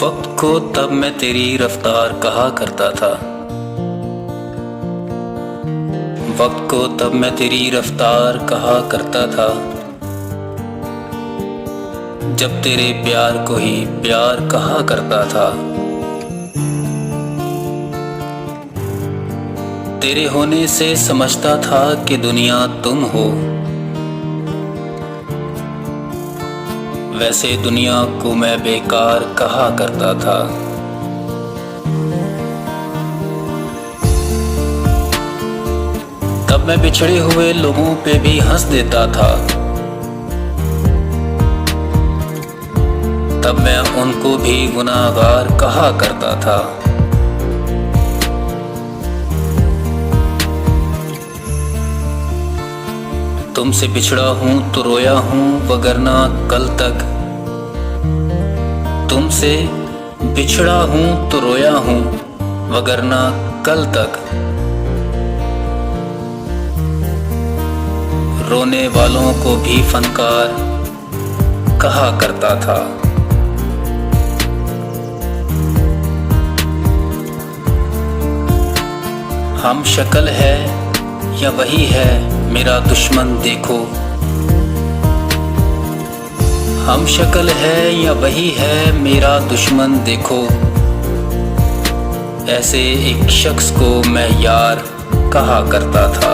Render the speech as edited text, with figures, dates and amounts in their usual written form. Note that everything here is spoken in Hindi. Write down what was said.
वक्त को तब मैं तेरी रफ्तार कहा करता था। वक्त को तब मैं तेरी रफ्तार कहा करता था, जब तेरे प्यार को ही प्यार कहा करता था। तेरे होने से समझता था कि दुनिया तुम हो, वैसे दुनिया को मैं बेकार कहा करता था। तब मैं बिछड़े हुए लोगों पे भी हंस देता था, तब मैं उनको भी गुनाहगार कहा करता था। तुमसे बिछड़ा हूँ तो रोया हूँ वगरना कल तक। तुमसे बिछड़ा हूँ तो रोया हूँ वगरना कल तक। रोने वालों को भी फनकार कहा करता था। हम शक्ल है या वही है मेरा दुश्मन देखो। हम शक्ल है या वही है मेरा दुश्मन देखो। ऐसे एक शख्स को मैं यार कहा करता था।